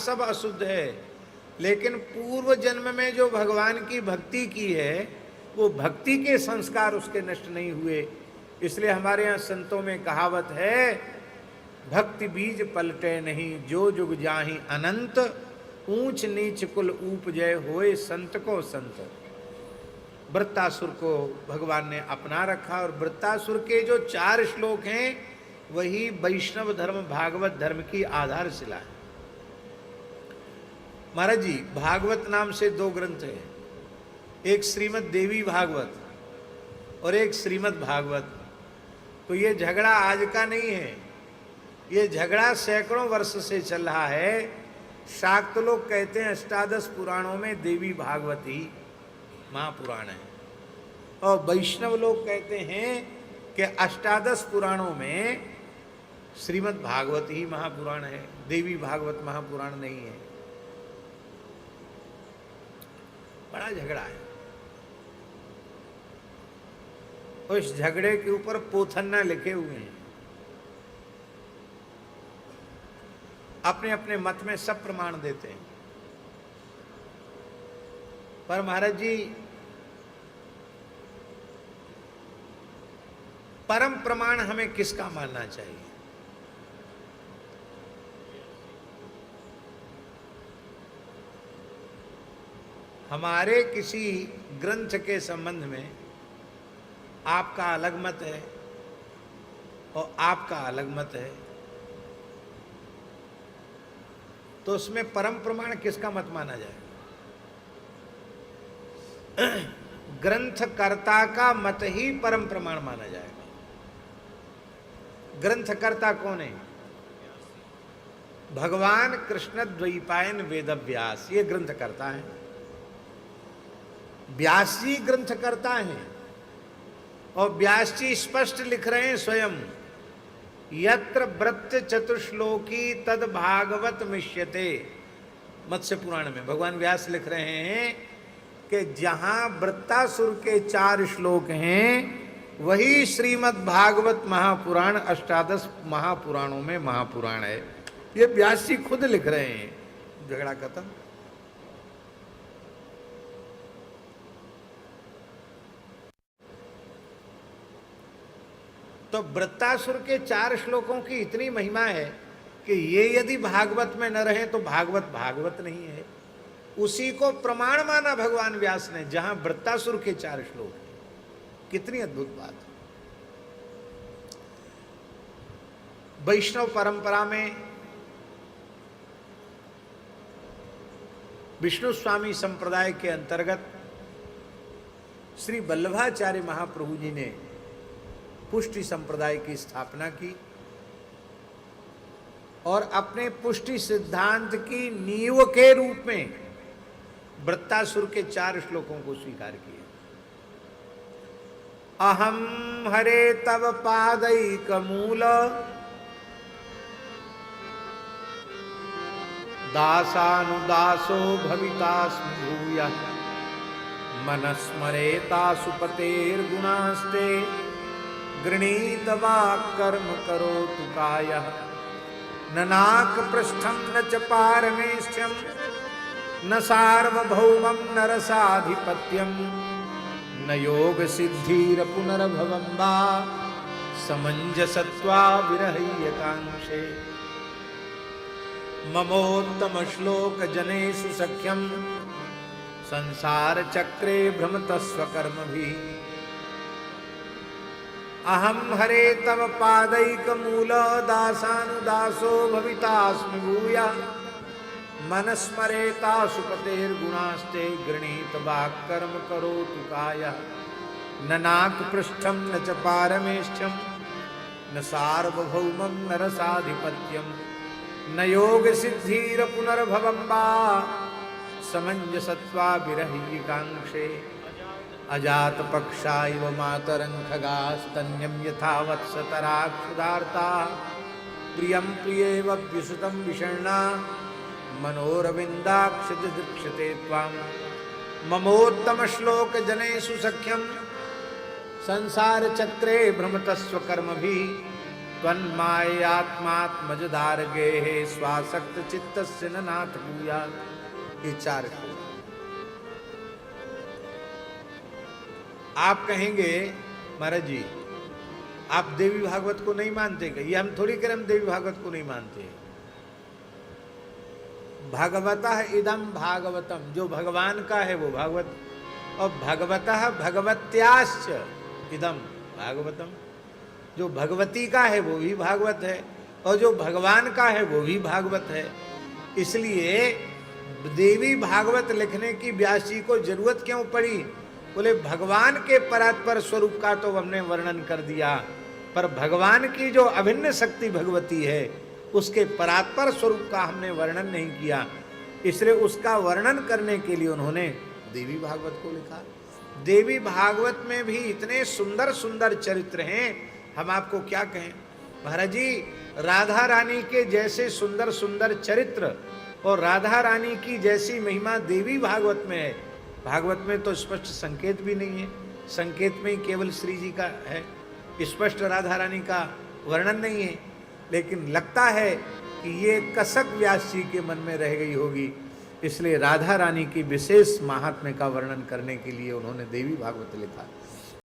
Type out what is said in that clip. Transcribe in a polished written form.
सब अशुद्ध है, लेकिन पूर्व जन्म में जो भगवान की भक्ति की है वो भक्ति के संस्कार उसके नष्ट नहीं हुए। इसलिए हमारे यहाँ संतों में कहावत है, भक्ति बीज पलटे नहीं, जो जुग जाहि अनंत, ऊंच नीच कुल उपजय होए संत को संत। वृत्तासुर को भगवान ने अपना रखा, और वृत्तासुर के जो 4 श्लोक हैं वही वैष्णव धर्म भागवत धर्म की आधारशिला है। महाराज जी, भागवत नाम से 2 ग्रंथ हैं, एक श्रीमद् देवी भागवत और एक श्रीमद् भागवत। तो ये झगड़ा आज का नहीं है, ये झगड़ा सैकड़ों वर्ष से चल रहा है। शाक्त लोग कहते हैं अष्टादश पुराणों में देवी भागवत ही महापुराण है, और वैष्णव लोग कहते हैं कि अष्टादश पुराणों में श्रीमद् भागवत ही महापुराण है, देवी भागवत महापुराण नहीं है। बड़ा झगड़ा है, और इस झगड़े के ऊपर पोथन्ना लिखे हुए हैं। अपने अपने मत में सब प्रमाण देते हैं, पर महाराज जी परम प्रमाण हमें किसका मानना चाहिए? हमारे किसी ग्रंथ के संबंध में आपका अलग मत है और आपका अलग मत है, तो उसमें परम प्रमाण किसका मत माना जाए? ग्रंथकर्ता का मत ही परम प्रमाण माना जाएगा। ग्रंथकर्ता कौन है? भगवान कृष्ण द्वैपायन वेदव्यास, ये ग्रंथकर्ता है। व्यास जी ग्रंथकर्ता हैं, और व्यास जी स्पष्ट लिख रहे हैं स्वयं, यत्र व्रत चतुश्लोकी तद भागवत मिष्यते। मत्स्य पुराण में भगवान व्यास लिख रहे हैं कि जहां वृत्तासुर के 4 श्लोक हैं वही श्रीमद् भागवत महापुराण अष्टादश महापुराणों में महापुराण है। ये व्यास जी खुद लिख रहे हैं। झगड़ा खत्म। तो वृत्तासुर के 4 श्लोकों की इतनी महिमा है कि ये यदि भागवत में न रहे तो भागवत भागवत नहीं है। उसी को प्रमाण माना भगवान व्यास ने, जहां वृत्तासुर के 4 श्लोक हैं। कितनी अद्भुत बात। वैष्णव परंपरा में विष्णु स्वामी संप्रदाय के अंतर्गत श्री वल्लभाचार्य महाप्रभु जी ने पुष्टि संप्रदाय की स्थापना की और अपने पुष्टि सिद्धांत की नींव के रूप में वृत्तासुर के 4 श्लोकों को स्वीकार किया। अहम हरे तव पादैक मूल दासानुदासो भवितास्मि भूयः मनस्मरेतासु पतेर्गुणास्ते गृणीत वाक् कर्म करोतु कायः न नाक पृष्ठं न च पारमेष्ठ्यं न सार्वभौमं न रसाधिपत्यं न योग सिद्धिर पुनर्भवं वा समंजसत्वा विरहय्यकांक्षे ममोत्तम श्लोक जनेषु सख्यं संसार चक्रे भ्रमतस्व कर्म भी अहम हरे तव पादैक मूल दासानुदासो भवितास्मि भूयः मनस्मरेतासु पतेर्गुणास्ते गृणीत वाक् कर्म करोतु कायः न नाक पृष्ठं न च पारमेष्ठ्यं न सार्वभौमं न रसाधिपत्यं न योग सिद्धिर पुनर्भवं वा समंजसत्वा विरहय्यकांक्षे अजात पक्षा इव मातरं खगास्तन्यं यथा वत्सतरा क्षुधार्ता प्रियं प्रियेव व्युसुतं विषण्णा मनोरविन्दाक्षितिदृक्षते त्वां ममोत्तम श्लोक जनेषु सख्यं संसार चक्रे भ्रमतस्व कर्मभिः त्वन्मायात्मात्मजदार्गे स्वासक्त चित्तस्य न नाथ भूयात्। ये चार श्लोक। आप कहेंगे महाराज जी आप देवी भागवत को नहीं मानते क्या? ये हम थोड़ी करें, हम देवी भागवत को नहीं मानते। भगवतः इदम भागवतम, जो भगवान का है वो भागवत, और भगवतः भगवत्याश्च इदम भागवतम, जो भगवती का है वो भी भागवत है, और जो भगवान का है वो भी भागवत है। इसलिए देवी भागवत लिखने की व्यास जी को जरूरत क्यों पड़ी? बोले भगवान के परात्पर स्वरूप का तो हमने वर्णन कर दिया, पर भगवान की जो अभिन्न शक्ति भगवती है उसके परात्पर स्वरूप का हमने वर्णन नहीं किया। इसलिए उसका वर्णन करने के लिए उन्होंने देवी भागवत को लिखा। देवी भागवत में भी इतने सुंदर सुंदर चरित्र हैं, हम आपको क्या कहें महाराज जी। राधा रानी के जैसे सुंदर सुंदर चरित्र और राधा रानी की जैसी महिमा देवी भागवत में है। भागवत में तो स्पष्ट संकेत भी नहीं है, संकेत में ही केवल श्री जी का है, स्पष्ट राधा रानी का वर्णन नहीं है। लेकिन लगता है कि ये कसक व्यास जी के मन में रह गई होगी, इसलिए राधा रानी की विशेष महात्म्य का वर्णन करने के लिए उन्होंने देवी भागवत लिखा।